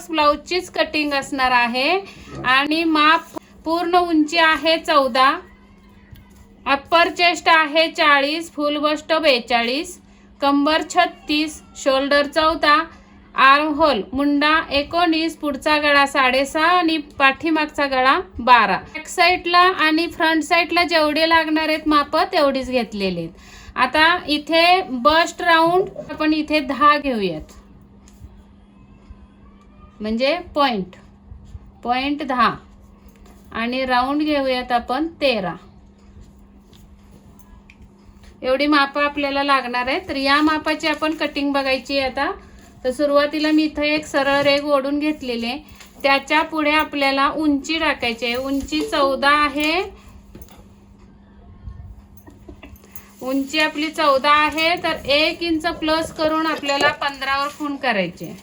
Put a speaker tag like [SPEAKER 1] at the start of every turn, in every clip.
[SPEAKER 1] ब्लाउजचीच cutting असणार आहे आणि माप पूर्ण उंची आहे 14, अप्पर चेस्ट आहे 40, फुल बस्ट 42, कंबर 36, शोल्डर 14, आर्म होल मुंडा 19, पुढचा गळा 6.5 आणि पाठीमागचा गळा 12. बॅक साईडला आणि फ्रंट साईडला जेवढे लागणार आहेत माप तेवढीच घेतलेले आहेत. आता इथे बस्ट राऊंड आपण इथे 10 घेऊयात, म्हणजे पॉइंट 10 आणि राऊंड घेऊयात आपण 13. एवढी माप आपल्याला लागणार आहे. तर या मापाची आपण कटिंग बघायची आहे. आता तर सुरुवातीला मी इथे एक सरळ रेघ ओढून घेतलेले, त्याच्या पुढे आपल्याला उंची टाकायची आहे. उंची 14 आहे, उंची आपली 14 आहे. तर 1 इंच प्लस करून आपल्याला 15 वर खूण करायचे.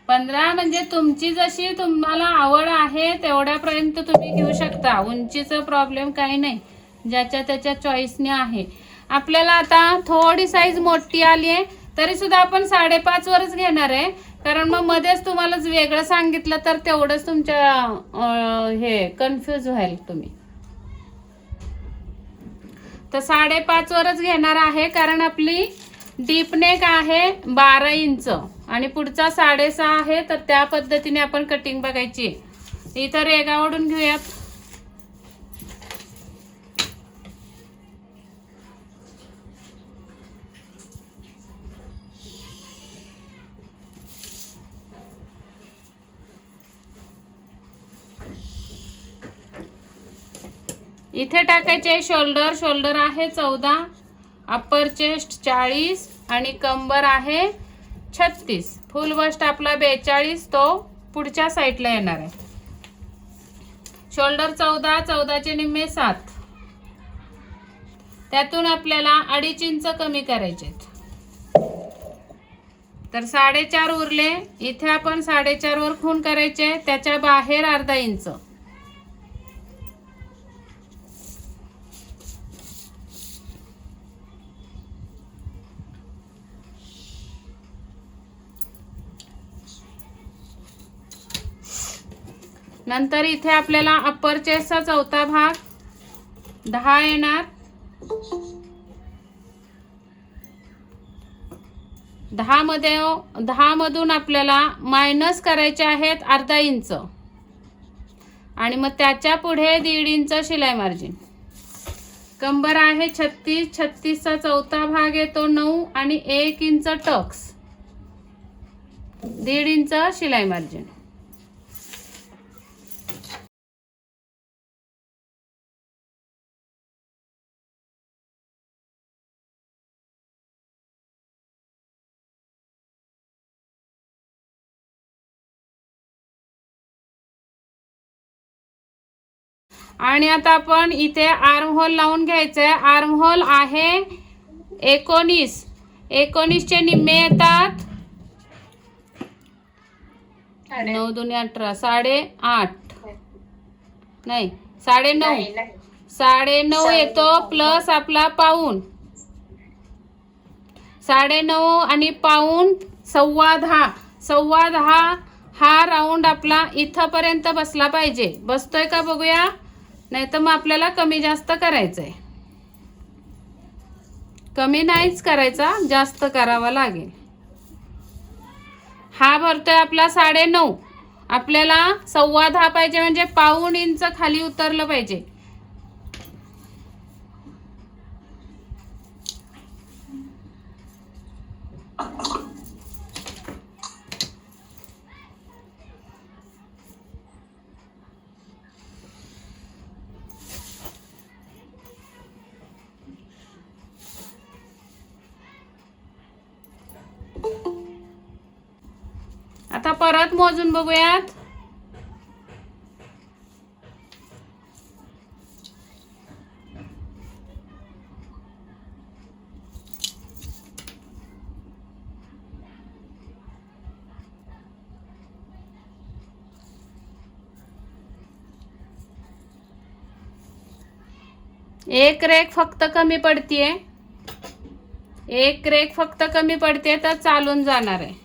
[SPEAKER 1] 15 म्हणजे तुमची जशी तुम्हाला आवड आहे तेवढ्यापर्यंत तुम्ही घेऊ शकता. उंचीचा प्रॉब्लेम काही नाही, ज्याच्या त्याच्या चॉईसने आहे. आपल्याला आता थोडी साईज मोठी आली आहे तरी सुद्धा आपण 5.5 वरच घेणार आहे, कारण मग मध्येच तुम्हाला वेगळं सांगितलं तर तेवढंच तुमच्या हे कन्फ्यूज व्हाल तुम्ही. तर 5.5 वरच घेणार आहे, कारण आपली डीप नेक आहे 12 इंच आणि पुढचा 6.5 आहे. तर त्या पद्धतीने आपण कटिंग बघायची. इथं रेगा ओढून घेऊयात. इथे टाकायचे शोल्डर. शोल्डर आहे 14, अप्पर चेस्ट 40 आणि कंबर आहे 36, फुल बस्ट आपला 42, तो पुढच्या साईडला येणार आहे. शोल्डर 14, 14चे निम्मे 7, त्यातून आपल्याला 2.5 इंच कमी करायचे. तर 4.5 उरले. इथे आपण 4.5 वर खूण करायचे, त्याच्या बाहेर अर्धा इंच. नंतर इथे आपल्याला अप्पर चेस्टचा चौथा भाग 10 येणार. 10 मधून आपल्याला मायनस करायचे आहेत अर्धा इंच आणि मग त्याच्या पुढे 1.5 इंच शिलाई मार्जिन. कंबर आहे 36, 36चा चौथा भाग येतो 9 आणि 1 इंच टक्स, 1.5 इंच शिलाई मार्जिन. आणि आता आपण इथे आर्म होल लावून घ्यायचंय. आर्म होल आहे 19, 19चे निम्मे येतात 9 2 18, 8.5 नाही 9.5, 9.5 येतो प्लस आपला पाऊण. 9.5 आणि पाऊण 10.15, 10.15 हा राऊंड आपला इथपर्यंत बसला पाहिजे. बसतोय का बघूया, नाही तर मग आपल्याला कमी जास्त करायचंय. कमी नाहीच करायचा, जास्त करावा लागेल. हा भरतोय आपला 9.5, आपल्याला 10.15 पाहिजे, म्हणजे पाऊण इंच खाली उतरलं पाहिजे. आता परत मोजून बघूयात. एक रेख फक्त कमी पडतीये, एक रेख फक्त कमी पडते तर चालून जाणार आहे.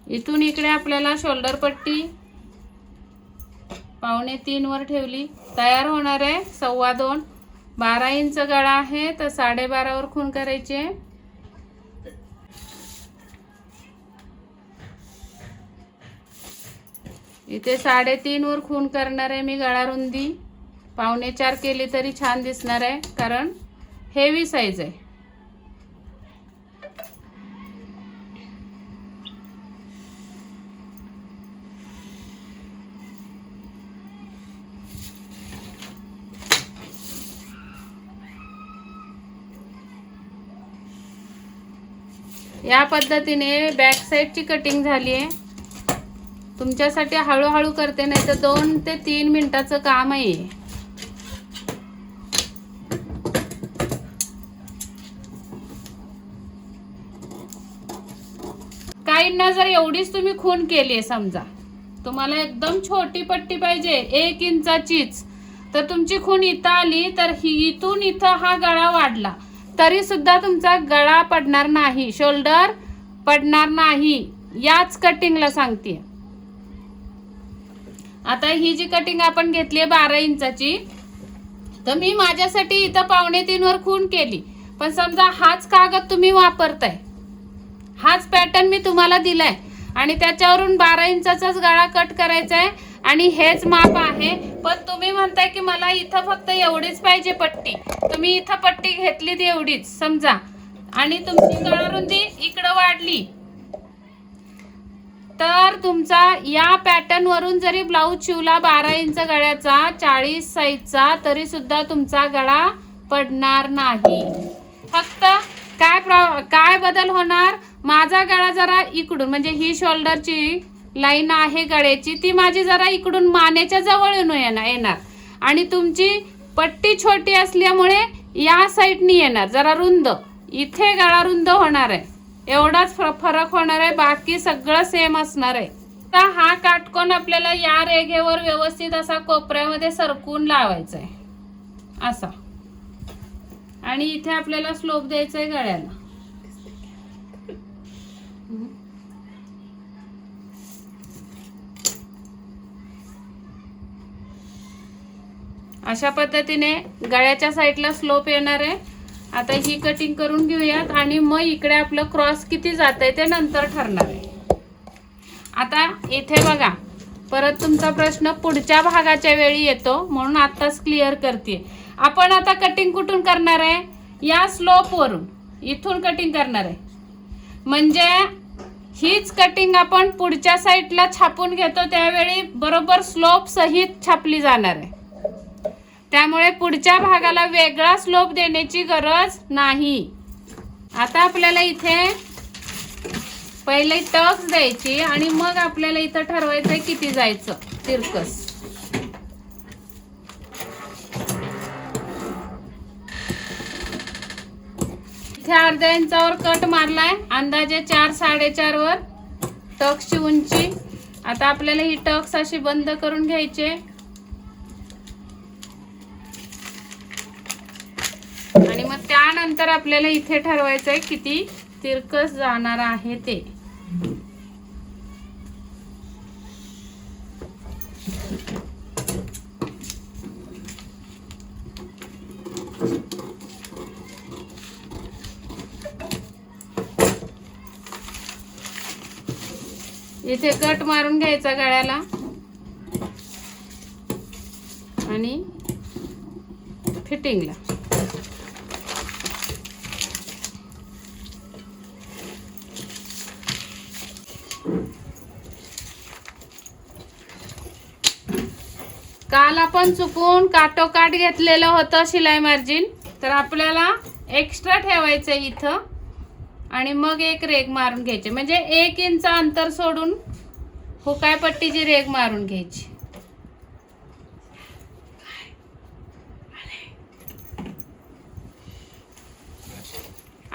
[SPEAKER 1] इथून इकडे आपल्याला शोल्डर पट्टी 2.25 वर ठेवली. तयार होणार आहे 2.25. 12 इंच गळा आहे तर 12.5 वर खून करायचे. इथे 3.5 वर खून करणार आहे मी. गळा रुंदी 4.25 केली तरी छान दिसणार आहे, कारण हेवी साईज आहे. या पद्धतीने बॅक साईडची कटिंग झाली आहे. तुमच्यासाठी हळूहळू करते, नाही तर 2 ते 3 मिनिटाचं काम आहे. काहींना जर एवढीच तुम्ही खून केली आहे, समजा तुम्हाला एकदम छोटी पट्टी पाहिजे 1 इंचाचीच, तर तुमची खून इथं आली तर इथून इथं हा गळा वाढला तरी सुद्धा तुमचा गळा पडणार नाही, शोल्डर पडणार नाही. याच कटिंगला सांगते. आता ही जी कटिंग आपण घेतली आहे 12 इंचाची, तर मी माझ्यासाठी इथं 2.25 वर खून केली. पण समजा हाच कागद तुम्ही वापरताय, हाच पॅटर्न मी तुम्हाला दिलाय आणि त्याच्यावरून 12 इंचाचाच गळा कट करायचा आहे आणि हेच माप आहे, पण तुम्ही म्हणताय की मला इथं फक्त एवढीच पाहिजे पट्टी. तुम्ही इथं पट्टी घेतली एवढीच समजा आणि तुमची गळा रुंदी इकडं वाढली, तर तुमचा या पॅटर्न वरून जरी ब्लाऊज शिवला 12 इंच गळ्याचा 40 साईजचा, तरी सुद्धा तुमचा गळा पडणार नाही. फक्त काय बदल होणार, माझा गळा जरा इकडून, म्हणजे ही शोल्डरची लाईन आहे गळ्याची, ती माझी जरा इकडून मानेच्या जवळ येणार आणि तुमची पट्टी छोटी असल्यामुळे या साईडनी येणार जरा रुंद. इथे गळा रुंद होणार आहे, एवढाच फरक होणार आहे, बाकी सगळं सेम असणार आहे. तर हा काटकोन आपल्याला या रेघेवर व्यवस्थित असा कोपऱ्यामध्ये सरकून लावायचा आहे असा, आणि इथे आपल्याला स्लोप द्यायचा आहे गळ्याला. अशा पद्धतीने गळ्याच्या साईडला स्लोप येणार आहे. आता ही कटिंग करून घेऊयात आणि मग इकडे आपलं क्रॉस किती जात आहे ते नंतर ठरणार आहे. आता इथे बघा, परत तुमचा प्रश्न पुढच्या भागाच्या वेळी येतो, म्हणून आत्ताच क्लिअर करते. आपण आता कटिंग कुठून करणार आहे, या स्लोप वरून इथून कटिंग करणार आहे. म्हणजे हीच कटिंग आपण पुढच्या साईडला छापून घेतो त्यावेळी बरोबर स्लोप सहित छापली जाणार आहे. त्यामुळे पुढच्या भागाला वेगळा स्लोप देण्याची गरज नाही. आता आपल्याला इथे पहिले टक्स द्यायची आणि मग आपल्याला इथं ठरवायचं किती जायचं तिरकस. इथे अर्ध्या इंचावर कट मारलाय, अंदाजे 4-4.5 वर टक्सची उंची. आता आपल्याला ही टक्स अशी बंद करून घ्यायचे आणि मग त्यानंतर आपल्याला इथे ठरवायचं आहे किती तिरकस जाणार आहे ते. इथे कट मारून घ्यायचा गळ्याला आणि फिटिंगला. काल आपण चुकून काटोकाट घेतलेलं होतं शिलाई मार्जिन, तर आपल्याला एक्स्ट्रा ठेवायचं इथं आणि मग एक रेघ मारून घ्यायची, म्हणजे 1 इंच अंतर सोडून हुकाय पट्टीची रेघ मारून घ्यायची.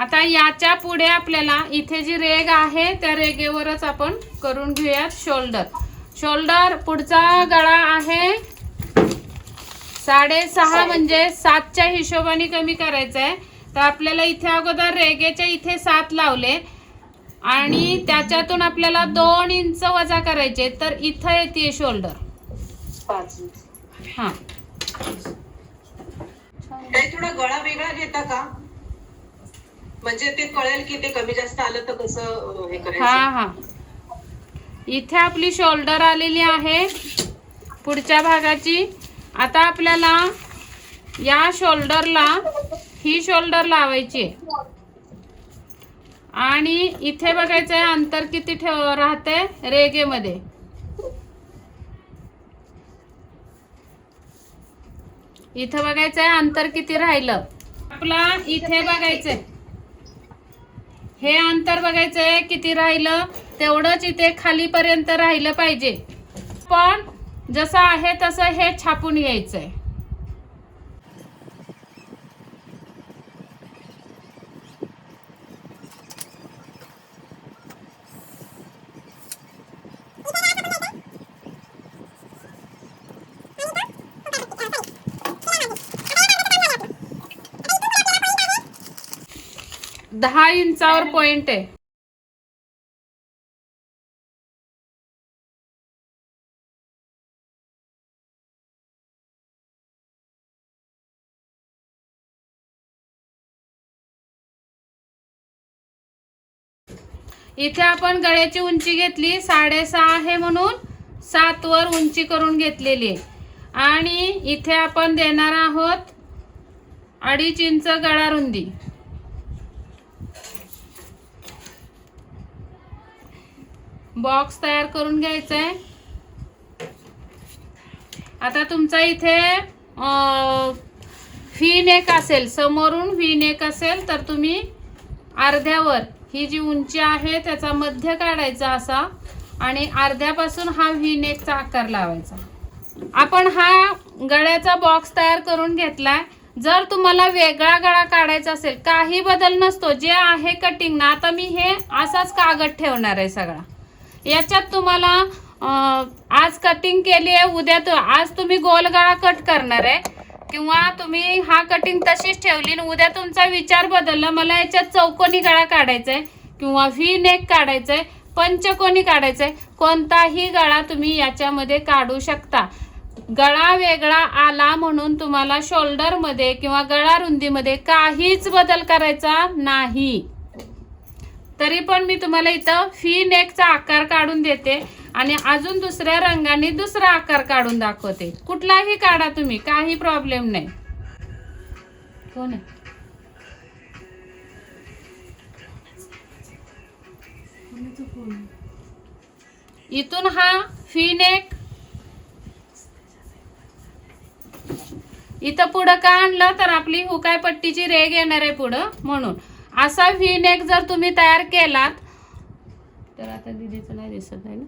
[SPEAKER 1] आता याच्या पुढे आपल्याला इथे जी रेग आहे त्या रेगेवरच आपण करून घेऊयात शोल्डर. शोल्डर पुढचा गळा आहे 6.5 म्हणजे 7च्या हिशोबाने कमी करायचा आहे. तर आपल्याला इथे अगोदर रेगेच्या इथे 7 लावले आणि त्याच्यातून आपल्याला 2 इंच वजा करायचे, तर इथं येते शोल्डर
[SPEAKER 2] 5 इंच.
[SPEAKER 1] हा.
[SPEAKER 2] थोडा गळा वेगळा घेता का, म्हणजे ते कळेल की ते कमी जास्त आलं तर कसं हे करायचं.
[SPEAKER 1] हा. इथे आपली शोल्डर आलेली आहे पुढच्या भागाची. आता आपल्याला या शोल्डरला ही शोल्डर लावायची आणि इथे बघायचंय अंतर किती राहते रेगेमध्ये. इथे बघायचंय अंतर किती राहिलं आपला. इथे बघायचंय हे अंतर बघायचंय किती राहिलं, तेवढंच इथे खालीपर्यंत राहिलं पाहिजे. पण जसं आहे तसं हे छापून घ्यायचंय. दहा इंचावर पॉइंट आहे. इथे आपण गळ्याची उंची घेतली 6.5 आहे म्हणून 7 वर उंची करून घेतलेली आहे. आणि इथे आपण देणार आहोत 2.5 इंच गळा रुंदी. बॉक्स तयार करून घ्यायचा आहे. आता तुमचा इथे व्ही नेक असेल, समोरून व्ही नेक असेल तर तुम्ही अर्ध्यावर ही जी उंची आहे त्याचा मध्य काढायचा असा आणि अर्ध्यापासून हा व्ही नेकचा आकार लावायचा. आपण हा गळ्याचा बॉक्स तयार करून घेतलाय. जर तुम्हाला वेगळा गळा काढायचा असेल, काही बदल नसतो, जे आहे कटिंग ना. आता मी हे असाच कागद ठेवणार आहे सगळा. याच्यात तुम्हाला आज कटिंग केली आहे, उद्या आज तुम्ही गोल गळा कट करणार आहे किंवा तुम्ही हा कटिंग तशीच ठेवली आणि उद्या तुमचा विचार बदलला, मला याच्यात चौकोनी गळा काढायचा आहे किंवा व्ही नेक काढायचा आहे, पंचकोनी काढायचा आहे, कोणताही गळा तुम्ही याच्यामध्ये काढू शकता. गळा वेगळा आला म्हणून तुम्हाला शोल्डर मध्ये किंवा गळा रुंदीमध्ये काहीच बदल करायचा नाही. तरी पण मी तुम्हाला इथं व्ही नेकचा आकार काढून देते आणि अजून दुसऱ्या रंगाने दुसरा आकार काढून दाखवते. कुठलाही काढा तुम्ही, काही प्रॉब्लेम नाही. कोण आहे? इथून हा व्ही नेक इथं पुढं का आणलं तर आपली हुकाय पट्टीची रेग येणार आहे पुढं, म्हणून असा व्ही नेक जर तुम्ही तयार केलात तर आता दीदीचं नाही दिसत आहे ना,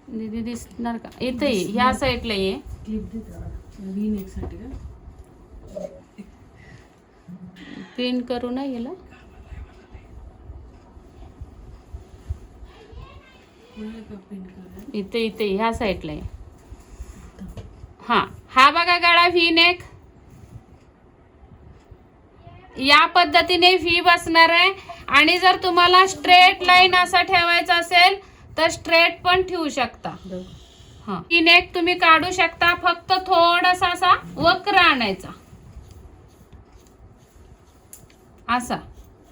[SPEAKER 1] दीदी दिसणार का? इथे ह्या साईडला ये. पिन करू ना याला. इथे इथे ह्या साईडला आहे. हा बघा गळा व्ही नेक या पद्धतीने व्ही बसणार आहे. आणि जर तुम्हाला स्ट्रेट लाईन असा ठेवायचा असेल तर स्ट्रेट पण ठेवू शकता. व्ही नेक तुम्ही काढू शकता, फक्त थोडासा असा वक्र आणायचा असा.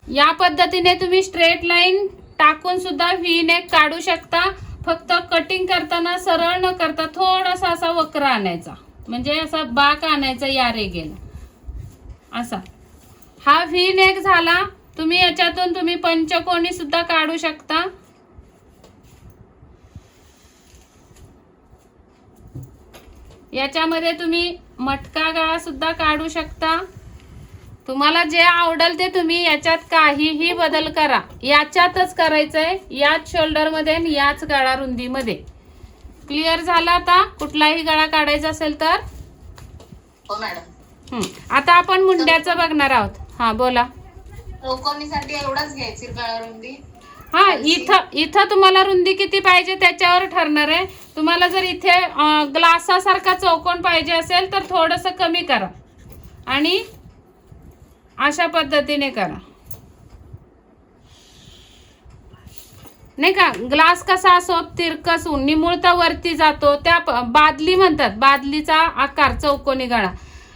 [SPEAKER 1] या पद्धतीने तुम्ही स्ट्रेट लाईन टाकून सुद्धा व्ही नेक काढू शकता. फक्त कटिंग करताना सरळ न करता थोडासा असा वक्र आणायचा, म्हणजे असा बाक आणायचा या रेगेला असा. हा व्ही नेक झाला. तुम्ही याच्यातून तुम्ही पंचकोनी सुद्धा काढू शकता. याच्यामध्ये तुम्ही मटका गळा सुद्धा काढू शकता. तुम्हाला जे आवडेल ते तुम्ही याच्यात काहीही बदल करा. याच्यातच करायचंय, याच शोल्डर मध्ये आणि याच गळा रुंदीमध्ये. क्लिअर झाला? आता कुठलाही गळा काढायचा असेल तर
[SPEAKER 2] हो मॅडम.
[SPEAKER 1] आता आपण मुंड्याचं बघणार आहोत. हा बोला.
[SPEAKER 3] चौकोनीसाठी एवढाच घ्यायची गळा रुंदी.
[SPEAKER 1] हा, इथं तुम्हाला रुंदी किती पाहिजे त्याच्यावर ठरणार आहे. तुम्हाला जर इथे ग्लासासारखा चौकोन पाहिजे असेल तर थोडंसं कमी करा आणि अशा पद्धतीने करा, नाही का. ग्लास कसा असो तिरकसून निमुळता वरती जातो, त्या बादली म्हणतात. बादलीचा आकार चौकोनी गळा.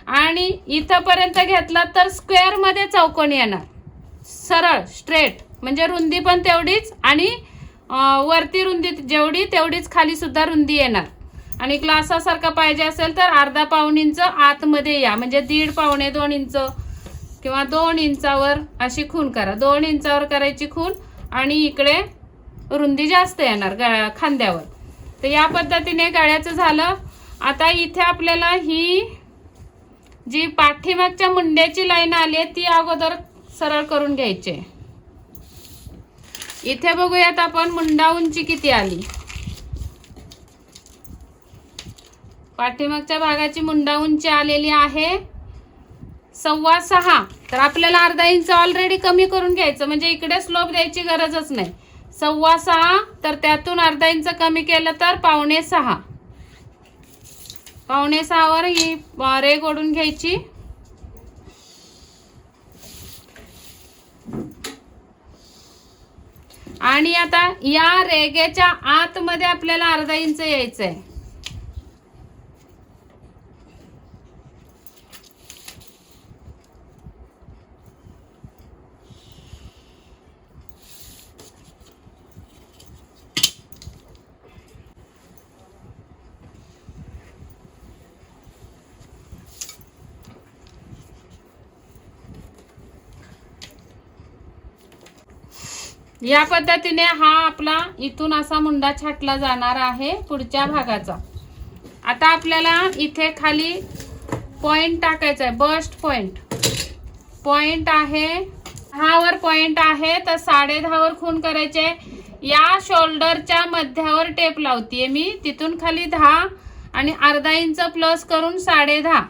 [SPEAKER 1] आणि इथंपर्यंत घेतला तर स्क्वेअर मध्ये चौकोनी येणार, सरळ स्ट्रेट. म्हणजे रुंदी पण तेवढीच आणि वरती रुंदी जेवढी तेवढीच खाली सुद्धा रुंदी येणार. आणि ग्लासासारखा पाहिजे असेल तर अर्धा पाऊण इंच आतमध्ये या, म्हणजे 1.5 पावणे 2 इंच किंवा 2 इंचावर अशी खून करा. 2 इंचावर करायची खून आणि इकडे रुंदी जास्त येणार खांद्यावर. तर या पद्धतीने गळ्याचं झालं. आता इथे आपल्याला ही जी पाठीमागच्या मुंड्याची लाईन आली आहे ती अगोदर सरळ करून घ्यायची. इथे बघूयात आपण मुंडा उंची किती आली. पाठीमागच्या भागाची मुंडा उंची आलेली आहे 6.25. तर आपल्याला अर्धा इंच ऑलरेडी कमी करून घ्यायचं, म्हणजे इकडे स्लोप द्यायची गरजच नाही. 6.25 तर त्यातून अर्धा इंच कमी केलं तर 5.6. 5.6 वर ही रेघ ओढून घ्यायची. आणि आता या रेघेच्या आतमध्ये आपल्याला अर्धा इंच यायचं आहे. या पद्धतीने हा आपला इथून असा मुंडा छाटला जाणार आहे पुढच्या भागाचा. आता आपल्याला इथे खाली पॉइंट टाकायचा आहे, बस्ट पॉइंट आहे. 10 वर पॉइंट आहे तर 10.5 वर खून करायचे. या शोल्डरच्या मध्यावर टेप लावतीये मी, तिथून खाली 10 आणि अर्धा इंच प्लस करून 10.5.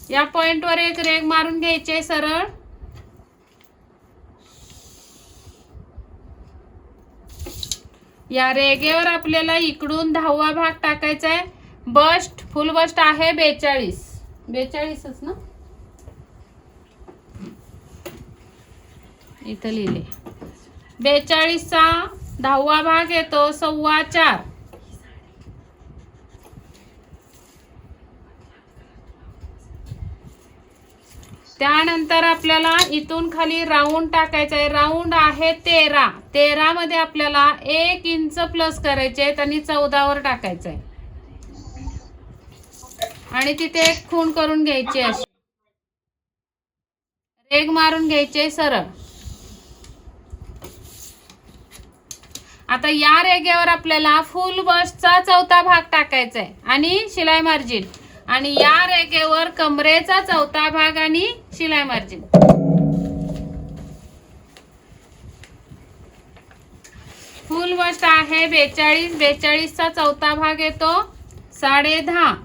[SPEAKER 1] या पॉइंट वर एक रेघ मारून घ्यायचे सरळ. या रेघेवर आपल्याला इकडून 10वा भाग टाकायचा आहे. बस्ट फुल बस्ट आहे 42च ना, इथं लिहिले. 42चा 10वा भाग येतो 4.25. त्यानंतर आपल्याला इथून खाली राऊंड टाकायचा आहे. राऊंड आहे 13 मध्ये आपल्याला 1 इंच प्लस करायचे आहेत आणि 14 वर टाकायचं आहे. आणि तिथे एक खूण करून घ्यायची, अशी रेघ मारून घ्यायचे सरळ. आता या रेघेवर आपल्याला फुल बस्टचा 4था भाग टाकायचा आहे आणि शिलाई मार्जिन. आणि या रेघेवर कमरेचा 4था भाग आणि शिलाई मार्जिन. फुल बस्ट आहे 42चा 4था भाग येतो 10.5.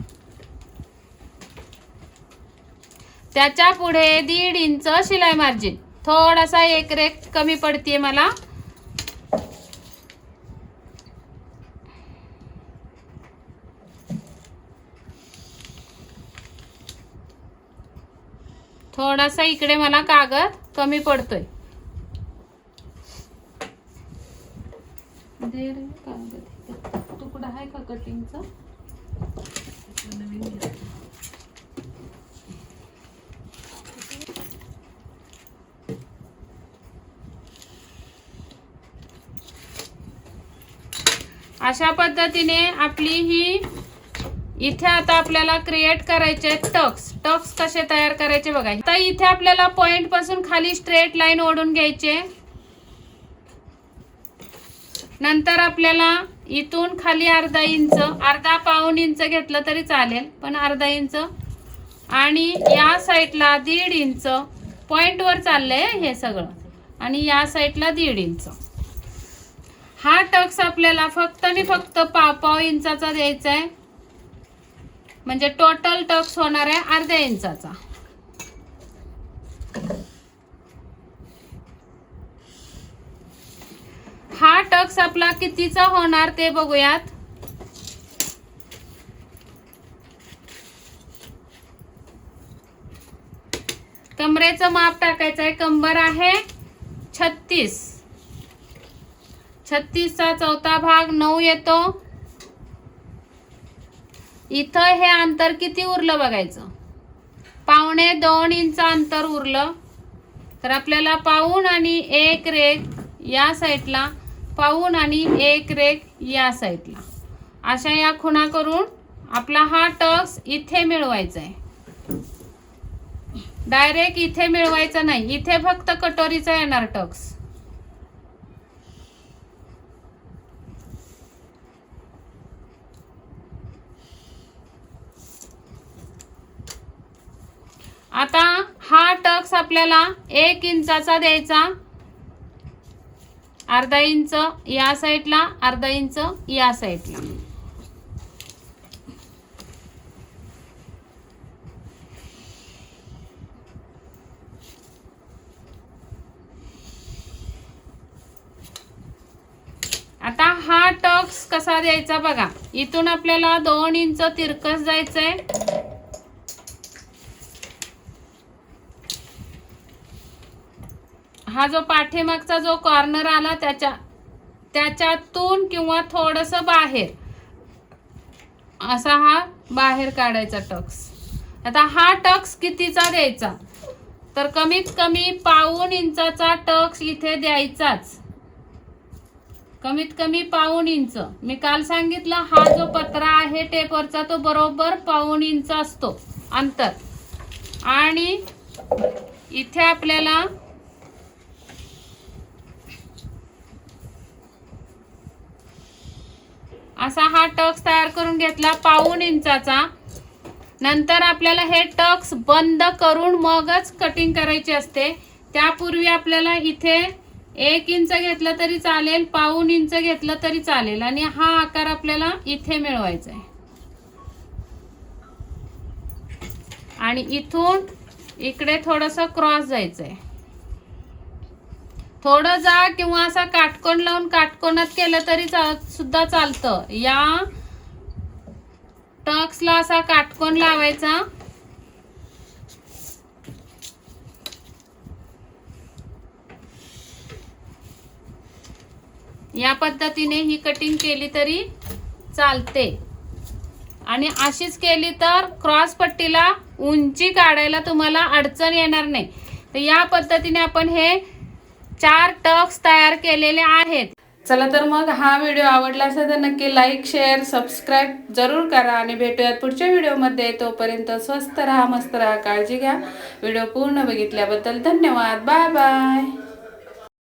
[SPEAKER 1] त्याच्या पुढे 1.5 इंच शिलाई मार्जिन. थोडासा एक रेघ कमी पडतीये मला. थोडासा इकडे मला कागद कमी पडतोय. तुकडा आहे का कटिंगचा? अशा पद्धतीने आपली ही इथे आता आपल्याला क्रिएट करायचे टक्स कसे तयार करायचे बघा. आता इथे आपल्याला पॉइंट पासून खाली स्ट्रेट लाईन ओढून घ्यायचे. नंतर आपल्याला इथून खाली अर्धा इंच, अर्धा पाऊण इंच घेतलं तरी चालेल, पण अर्धा इंच. आणि या साईडला 1.5 इंच पॉइंट वर चाललंय हे सगळं. आणि या साईडला 1.5 इंच. हा टक्स आपल्याला फक्त आणि फक्त 1.5 इंचाचा द्यायचा आहे. म्हणजे टोटल टक्स होणार आहे अर्ध्या इंचाचा. हा टक्स आपला कितीचा होणार ते बघूयात. कमरेचं माप टाकायचं आहे. कंबर आहे 36. 36चा चौथा भाग 9 येतो. इथं हे अंतर किती उरलं बघायचं. 1.25 इंच अंतर उरलं. तर आपल्याला पाऊण आणि 1 रेघ या साईडला, पाऊण आणि 1 रेघ या साईडला, अशा या खुणा करून आपला हा टक्स इथे मिळवायचा आहे. डायरेक्ट इथे मिळवायचा नाही, इथे फक्त कटोरीचा येणार टक्स. आता हा टक्स आपल्याला 1 इंचाचा द्यायचा. अर्धा इंच या साईडला, अर्धा इंच या साईडला. आता हा टक्स कसा द्यायचा बघा. इथून आपल्याला 2 इंच तिरकस जायचंय. हा जो पाठीमागचा जो कॉर्नर आला त्याच्यातून किंवा थोडस बाहेर असा हा बाहेर काढायचा टक्स. आता हा टक्स कितीचा द्यायचा, तर कमीत कमी पाऊण इंचाचा टक्स इथे द्यायचाच. कमीत कमी पाऊण इंच. मी काल सांगितलं हा जो पत्रा आहे टेपरचा तो बरोबर पाऊण इंच असतो अंतर. आणि इथे आपल्याला असा हा टक्स तयार करून घेतला पाऊण इंचाचा. नंतर आपल्याला हे टक्स बंद करून मगच कटिंग करायची असते. त्यापूर्वी आपल्याला इथे 1 इंच घेतलं तरी चालेल, पाऊण इंच घेतलं तरी चालेल, आणि हा आकार आपल्याला इथे मिळवायचा आहे. आणि इथून इकडे थोडस क्रॉस जायचंय. थोडं जा किंवा असा काटकोन लावून काटकोनात केलं तरी सुद्धा चालतं. या टक्सला असा काटकोन लावायचा. या पद्धतीने ही कटिंग केली तरी चालते. आणि अशीच केली तर क्रॉस पट्टीला उंची काढायला तुम्हाला अडचण येणार नाही. तर या पद्धतीने आपण हे 4 टक्स तयार केलेले आहेत. चला तर मग हा व्हिडिओ आवडला असेल तर नक्की लाईक, शेअर, सबस्क्राईब जरूर करा. आणि भेटूयात पुढच्या व्हिडिओमध्ये. तोपर्यंत स्वस्त राहा, मस्त राहा, काळजी घ्या. व्हिडिओ पूर्ण बघितल्याबद्दल धन्यवाद. Bye bye.